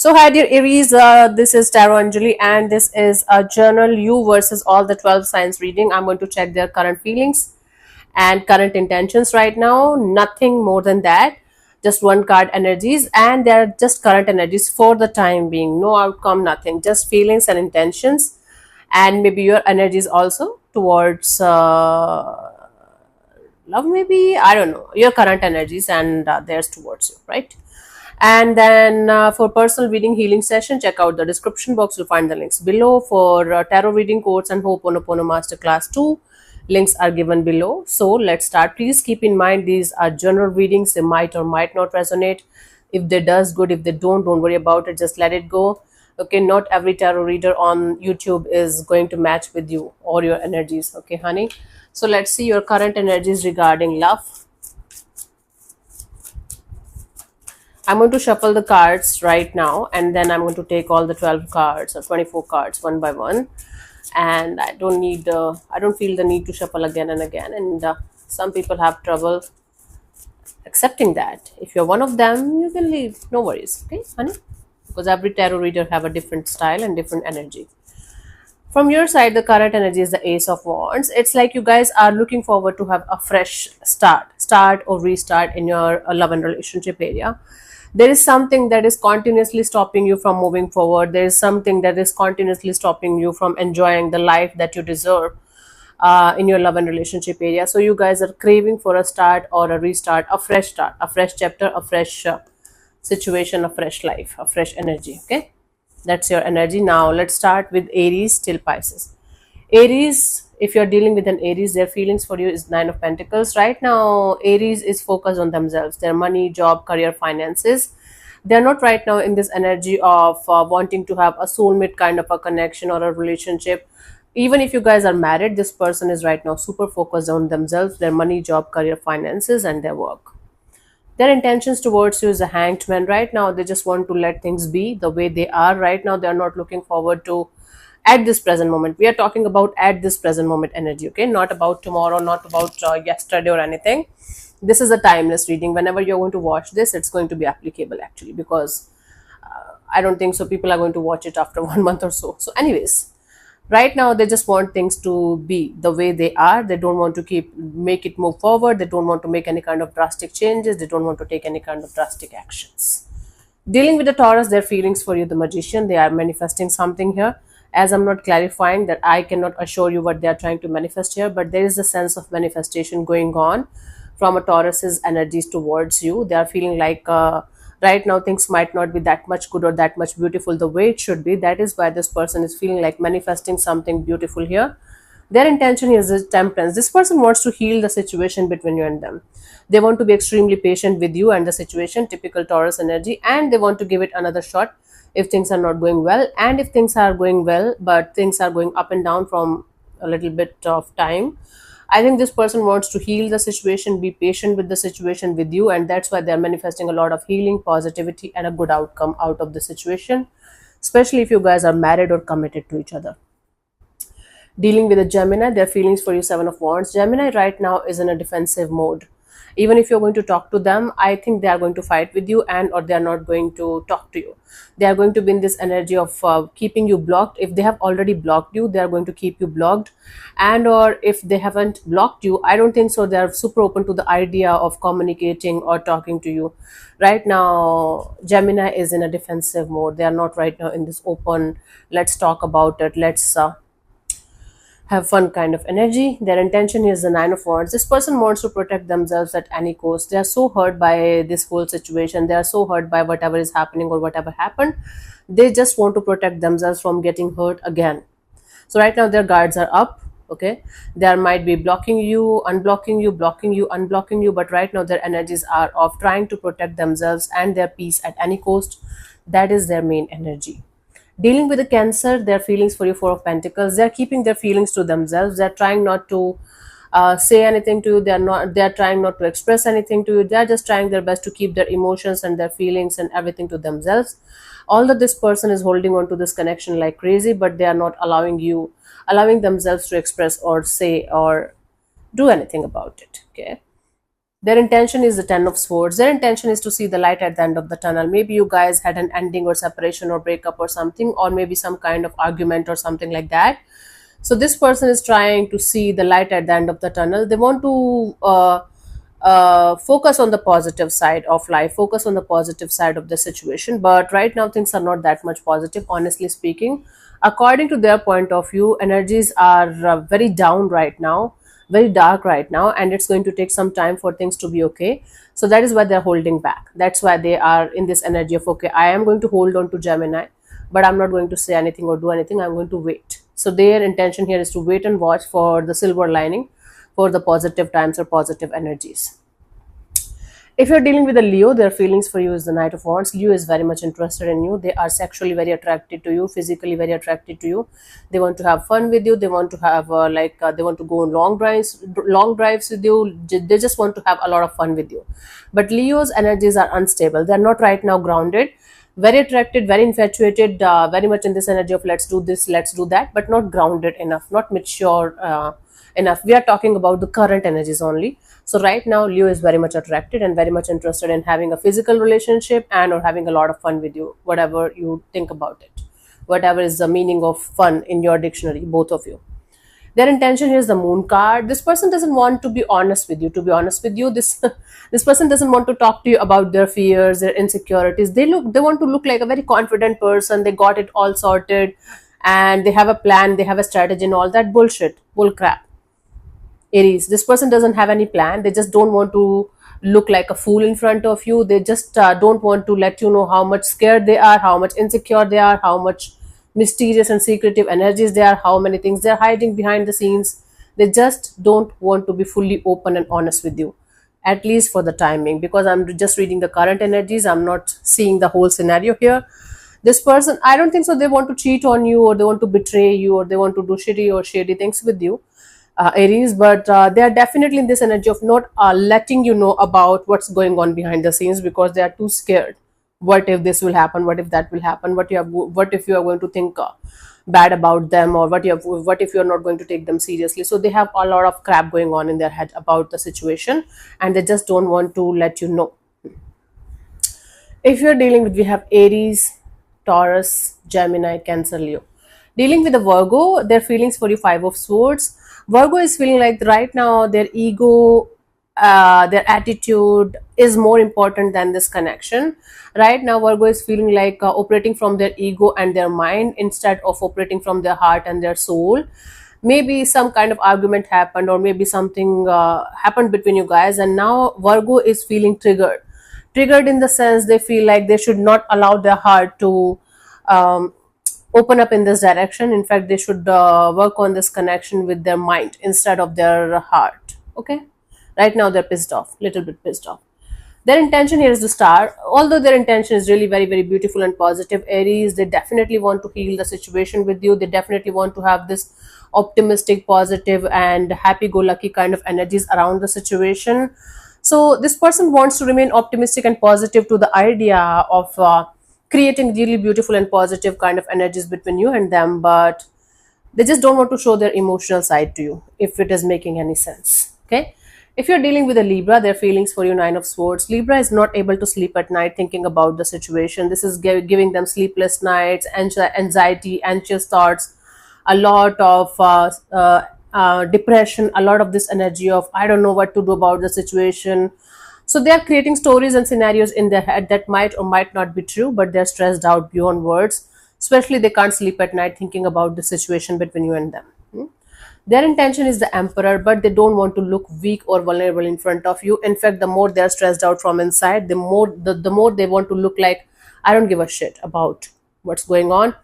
So, hi dear Aries, this is Tarot Anjali, and this is a journal you versus all the 12 signs reading. I'm going to check their current feelings and current intentions right now. Nothing more than that. Just one card energies, and they're just current energies for the time being. No outcome, nothing. Just feelings and intentions, and maybe your energies also towards love, maybe. I don't know. Your current energies and theirs towards you, right? And then for personal reading healing session, check out the description box. You'll find the links below. For tarot reading course and Ho'oponopono Masterclass 2, links are given below. So let's start. Please keep in mind these are general readings. They might or might not resonate. If they does, good. If they don't worry about it. Just let it go. Okay, not every tarot reader on YouTube is going to match with you or your energies. Okay, honey. So let's see your current energies regarding love. I'm going to shuffle the cards right now, and then I'm going to take all the 12 cards or 24 cards one by one. And I don't feel the need to shuffle again and again. And some people have trouble accepting that. If you're one of them, you can leave. No worries, okay, honey? Because every tarot reader have a different style and different energy. From your side, the current energy is the Ace of Wands. It's like you guys are looking forward to have a fresh start or restart in your love and relationship area. There is something that is continuously stopping you from moving forward. There is something that is continuously stopping you from enjoying the life that you deserve in your love and relationship area. So you guys are craving for a start or a restart, a fresh start, a fresh chapter, a fresh situation, a fresh life, a fresh energy. Okay, that's your energy. Now let's start with Aries till Pisces. Aries, if you're dealing with an Aries, their feelings for you is Nine of Pentacles. Right now, Aries is focused on themselves, their money, job, career, finances. They're not right now in this energy of wanting to have a soulmate kind of a connection or a relationship. Even if you guys are married, this person is right now super focused on themselves, their money, job, career, finances, and their work. Their intentions towards you is a hanged man. Right now they just want to let things be the way they are. Right now they are not looking forward to at this present moment. We are talking about at this present moment energy, okay, not about tomorrow, not about yesterday or anything. This is a timeless reading. Whenever you're going to watch this, it's going to be applicable actually, because I don't think so people are going to watch it after 1 month or so. So anyways, right now they just want things to be the way they are. They don't want to make it move forward. They don't want to make any kind of drastic changes. They don't want to take any kind of drastic actions. Dealing with the Taurus, their feelings for you, the Magician, they are manifesting something here. As I'm not clarifying that, I cannot assure you what they are trying to manifest here, but there is a sense of manifestation going on from a Taurus's energies towards you. They are feeling like right now things might not be that much good or that much beautiful the way it should be. That is why this person is feeling like manifesting something beautiful here. Their intention is temperance. This person wants to heal the situation between you and them. They want to be extremely patient with you and the situation, typical Taurus energy, and they want to give it another shot if things are not going well. And if things are going well, but things are going up and down from a little bit of time, I think this person wants to heal the situation, be patient with the situation with you, and that's why they're manifesting a lot of healing, positivity, and a good outcome out of the situation, especially if you guys are married or committed to each other. Dealing with a Gemini, their feelings for you, Seven of Wands. Gemini right now is in a defensive mode. Even if you're going to talk to them, I think they are going to fight with you, and or they are not going to talk to you. They are going to be in this energy of keeping you blocked. If they have already blocked you, they are going to keep you blocked. And or if they haven't blocked you, I don't think so, they are super open to the idea of communicating or talking to you. Right now, Gemini is in a defensive mode. They are not right now in this open, let's talk about it, let's have fun kind of energy. Their intention is the Nine of Wands. This person wants to protect themselves at any cost. They are so hurt by this whole situation. They are so hurt by whatever is happening or whatever happened. They just want to protect themselves from getting hurt again. So right now their guards are up. Okay, there might be blocking you, unblocking you, blocking you, unblocking you, but right now their energies are of trying to protect themselves and their peace at any cost. That is their main energy. Dealing with the Cancer, their feelings for you, Four of Pentacles, they're keeping their feelings to themselves. They're trying not to say anything to you. They're trying not to express anything to you. They're just trying their best to keep their emotions and their feelings and everything to themselves. Although this person is holding on to this connection like crazy, but they are not allowing themselves to express or say or do anything about it. Okay, Their intention is the Ten of Swords. Their intention is to see the light at the end of the tunnel. Maybe you guys had an ending or separation or breakup or something, or maybe some kind of argument or something like that. So this person is trying to see the light at the end of the tunnel. They want to focus on the positive side of life, focus on the positive side of the situation. But right now, things are not that much positive, honestly speaking. According to their point of view, energies are very down right now, very dark right now, and it's going to take some time for things to be okay. So that is why they're holding back. That's why they are in this energy of, okay, I am going to hold on to Gemini, but I'm not going to say anything or do anything. I'm going to wait. So their intention here is to wait and watch for the silver lining, for the positive times or positive energies. If you're dealing with a Leo, their feelings for you is the Knight of Wands. Leo is very much interested in you. They are sexually very attracted to you, physically very attracted to you. They want to have fun with you. They want to have they want to go on long drives with you. They just want to have a lot of fun with you. But Leo's energies are unstable. They're not right now grounded. Very attracted, very infatuated, very much in this energy of let's do this, let's do that, but not grounded enough, not mature enough. We are talking about the current energies only. So right now, Leo is very much attracted and very much interested in having a physical relationship and or having a lot of fun with you, whatever you think about it, whatever is the meaning of fun in your dictionary, both of you. Their intention here is the Moon card. This person doesn't want to be honest with you. To be honest with you, this this person doesn't want to talk to you about their fears, their insecurities. They want to look like a very confident person. They got it all sorted, and they have a plan, they have a strategy, and all that bullshit, bull crap. Aries, this person doesn't have any plan. They just don't want to look like a fool in front of you. They just don't want to let you know how much scared they are, how much insecure they are, how much mysterious and secretive energies they are, how many things they're hiding behind the scenes. They just don't want to be fully open and honest with you, at least for the timing, because I'm just reading the current energies. I'm not seeing the whole scenario here. This person, I don't think so. They want to cheat on you, or they want to betray you, or they want to do shitty or shady things with you, Aries, but they are definitely in this energy of not letting you know about what's going on behind the scenes, because they are too scared. What if this will happen? What if that will happen? What if you are going to think bad about them, or what if you are not going to take them seriously? So they have a lot of crap going on in their head about the situation, and they just don't want to let you know. If you're dealing with, we have Aries, Taurus, Gemini, Cancer, Leo. Dealing with the Virgo, their feelings for you, Five of Swords. Virgo is feeling like right now their ego, their attitude is more important than this connection. Right now, Virgo is feeling like operating from their ego and their mind instead of operating from their heart and their soul. Maybe some kind of argument happened, or maybe something happened between you guys, and now Virgo is feeling triggered. Triggered in the sense they feel like they should not allow their heart to um, open up in this direction. In fact, they should work on this connection with their mind instead of their heart. Okay, right now they're pissed off, little bit pissed off. Their intention here is the Star. Although their intention is really very, very beautiful and positive, Aries, they definitely want to heal the situation with you. They definitely want to have this optimistic, positive, and happy-go-lucky kind of energies around the situation. So this person wants to remain optimistic and positive to the idea of creating really beautiful and positive kind of energies between you and them, but they just don't want to show their emotional side to you, if it is making any sense. Okay, if you're dealing with a Libra, their feelings for you, Nine of Swords. Libra is not able to sleep at night thinking about the situation. This is giving them sleepless nights, anxiety, anxious thoughts, a lot of depression, a lot of this energy of I don't know what to do about the situation. So they are creating stories and scenarios in their head that might or might not be true, but they're stressed out beyond words. Especially they can't sleep at night thinking about the situation between you and them. Their intention is the Emperor, but they don't want to look weak or vulnerable in front of you. In fact, the more they're stressed out from inside, the more they want to look like I don't give a shit about what's going on.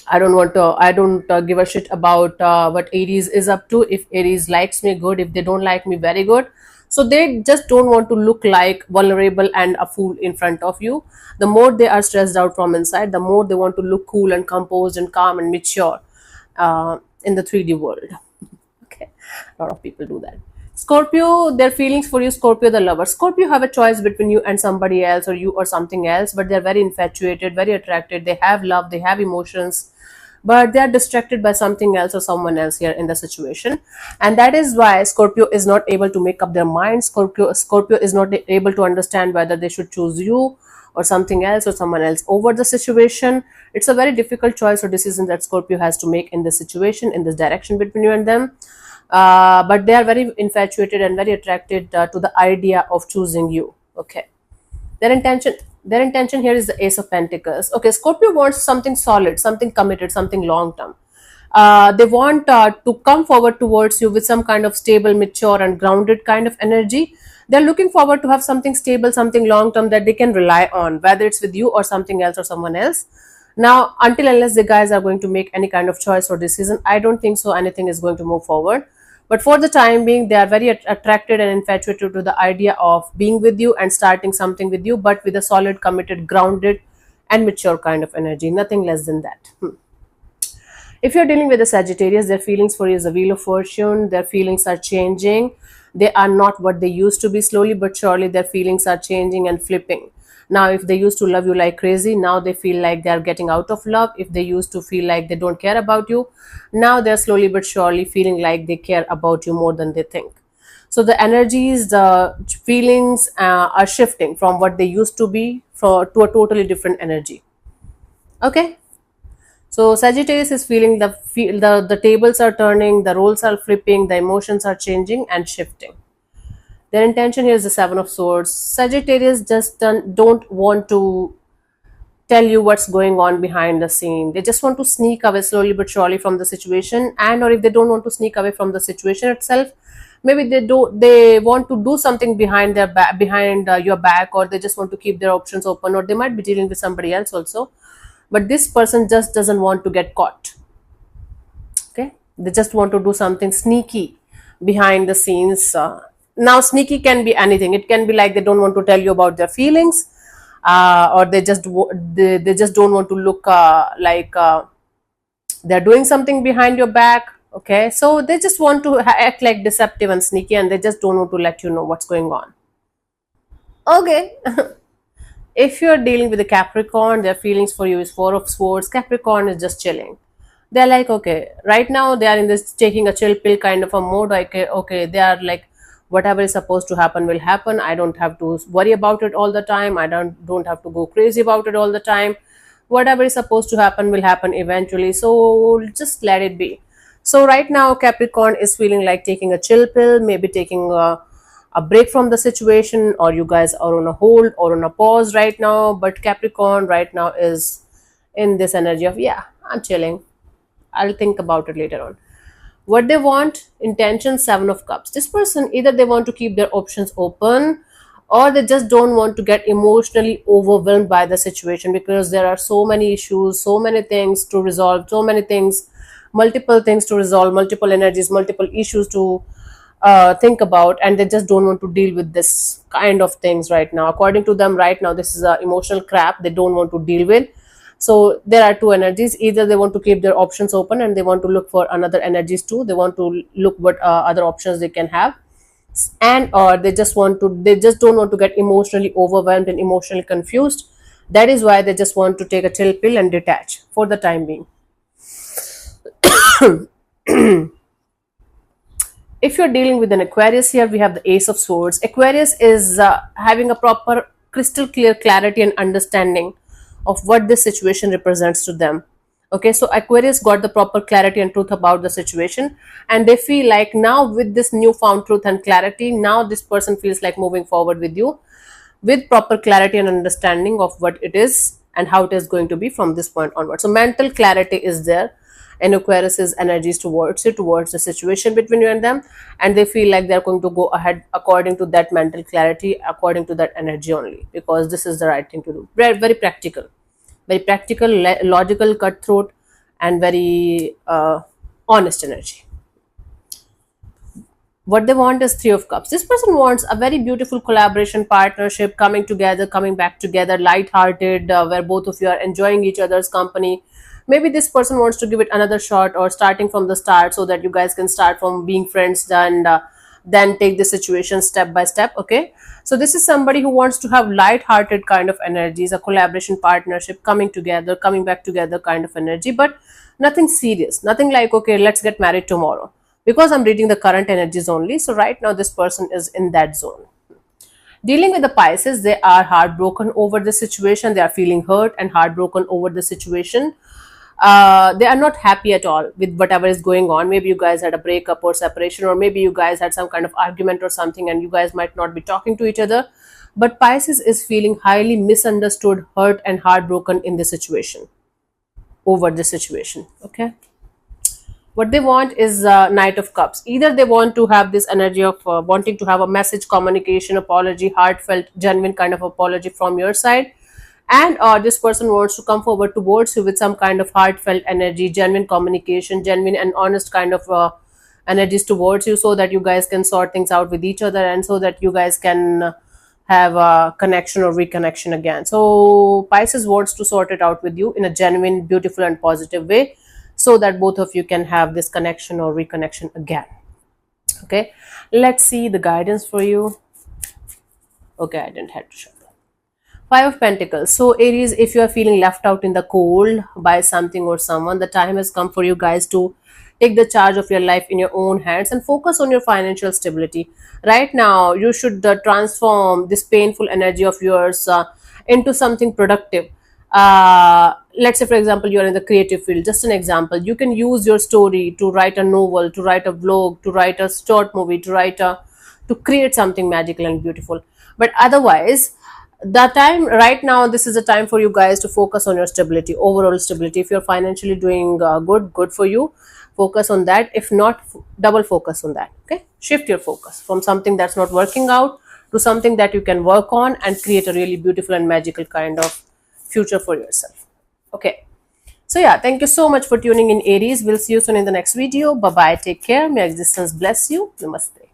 I don't give a shit about what Aries is up to. If Aries likes me, good. If they don't like me, very good. So they just don't want to look like vulnerable and a fool in front of you. The more they are stressed out from inside, the more they want to look cool and composed and calm and mature in the 3D world. Okay, a lot of people do that. Scorpio, their feelings for you, Scorpio the lover. Scorpio have a choice between you and somebody else, or you or something else, but they're very infatuated, very attracted. They have love, they have emotions, but they are distracted by something else or someone else here in the situation. And that is why Scorpio is not able to make up their mind. Scorpio is not able to understand whether they should choose you or something else or someone else over the situation. It's a very difficult choice or decision that Scorpio has to make in this situation, in this direction between you and them. But they are very infatuated and very attracted to the idea of choosing you. Okay, their intention here is the Ace of Pentacles. Okay, Scorpio wants something solid, something committed, something long term. They want to come forward towards you with some kind of stable, mature, and grounded kind of energy. They're looking forward to have something stable, something long term that they can rely on, whether it's with you or something else or someone else. Now, until unless the guys are going to make any kind of choice or decision, I don't think so anything is going to move forward. But for the time being, they are very attracted and infatuated to the idea of being with you and starting something with you, but with a solid, committed, grounded, and mature kind of energy. Nothing less than that. If you're dealing with a Sagittarius, their feelings for you is the Wheel of Fortune. Their feelings are changing. They are not what they used to be. Slowly but surely, their feelings are changing and flipping. Now, if they used to love you like crazy, now they feel like they are getting out of love. If they used to feel like they don't care about you, now they're slowly but surely feeling like they care about you more than they think. So the energies, the feelings are shifting from what they used to be to a totally different energy. Okay. So Sagittarius is feeling the tables are turning, the roles are flipping, the emotions are changing and shifting. Their intention here is the Seven of Swords. Sagittarius just don't want to tell you what's going on behind the scene. They just want to sneak away slowly but surely from the situation, and or if they don't want to sneak away from the situation itself, maybe they want to do something behind their back, behind your back, or they just want to keep their options open, or they might be dealing with somebody else also. But this person just doesn't want to get caught. Okay, they just want to do something sneaky behind the scenes. Now sneaky can be anything. It can be like they don't want to tell you about their feelings, or they just don't want to look like they're doing something behind your back. Okay, so they just want to act like deceptive and sneaky, and they just don't want to let you know what's going on. Okay. If you're dealing with a Capricorn, their feelings for you is Four of Swords. Capricorn is just chilling. They're like, okay, right now they are in this taking a chill pill kind of a mode. Like, okay, they are like, whatever is supposed to happen will happen. I don't have to worry about it all the time. I don't have to go crazy about it all the time. Whatever is supposed to happen will happen eventually. So just let it be. So right now, Capricorn is feeling like taking a chill pill, maybe taking a break from the situation, or you guys are on a hold or on a pause right now. But Capricorn right now is in this energy of, yeah, I'm chilling. I'll think about it later on. What they want, intention, Seven of Cups. This person, either they want to keep their options open, or they just don't want to get emotionally overwhelmed by the situation, because there are so many issues, so many things to resolve, so many things, multiple things to resolve, multiple energies, multiple issues to think about, and they just don't want to deal with this kind of things right now. According to them, right now, this is a emotional crap they don't want to deal with. So there are two energies. Either they want to keep their options open and they want to look for another energies too. They want to look what other options they can have, and or they just don't want to get emotionally overwhelmed and emotionally confused. That is why they just want to take a chill pill and detach for the time being. If you're dealing with an Aquarius, here we have the Ace of Swords. Aquarius is having a proper crystal clear clarity and understanding of what this situation represents to them. Okay, so Aquarius got the proper clarity and truth about the situation, and they feel like now with this newfound truth and clarity, now this person feels like moving forward with you with proper clarity and understanding of what it is and how it is going to be from this point onward. So mental clarity is there in Aquarius's energies towards you, towards the situation between you and them, and they feel like they're going to go ahead according to that mental clarity, according to that energy only, because this is the right thing to do. Very, very practical, logical, cutthroat, and very honest energy. What they want is Three of Cups. This person wants a very beautiful collaboration, partnership, coming together, coming back together, light-hearted, where both of you are enjoying each other's company. Maybe this person wants to give it another shot, or starting from the start, so that you guys can start from being friends and then take the situation step by step. Okay, so this is somebody who wants to have light-hearted kind of energies, a collaboration, partnership, coming together, coming back together kind of energy, but nothing serious, nothing like, okay, let's get married tomorrow, because I'm reading the current energies only. So right now this person is in that zone. Dealing with the Pisces, they are heartbroken over the situation. They are feeling hurt and heartbroken over the situation. They are not happy at all with whatever is going on. Maybe you guys had a breakup or separation, or maybe you guys had some kind of argument or something, and you guys might not be talking to each other. But Pisces is feeling highly misunderstood, hurt, and heartbroken in the situation, over the situation. Okay, what they want is Knight of Cups. Either they want to have this energy of wanting to have a message, communication, apology, heartfelt, genuine kind of apology from your side, and this person wants to come forward towards you with some kind of heartfelt energy, genuine communication, genuine and honest kind of energies towards you, so that you guys can sort things out with each other, and so that you guys can have a connection or reconnection again. So Pisces wants to sort it out with you in a genuine, beautiful, and positive way, so that both of you can have this connection or reconnection again. Okay, let's see the guidance for you. Okay, I didn't have to show. Five of Pentacles. So Aries, if you are feeling left out in the cold by something or someone, the time has come for you guys to take the charge of your life in your own hands and focus on your financial stability. Right now, you should transform this painful energy of yours into something productive. Let's say, for example, you are in the creative field. Just an example, you can use your story to write a novel, to write a vlog, to write a short movie, to create something magical and beautiful. But otherwise, the time right now, this is the time for you guys to focus on your stability, overall stability. If you're financially doing good for you, focus on that. If not, double focus on that. Okay, shift your focus from something that's not working out to something that you can work on and create a really beautiful and magical kind of future for yourself. Okay, so yeah, thank you so much for tuning in, Aries. We'll see you soon in the next video. Bye bye, take care, may existence bless you. Namaste.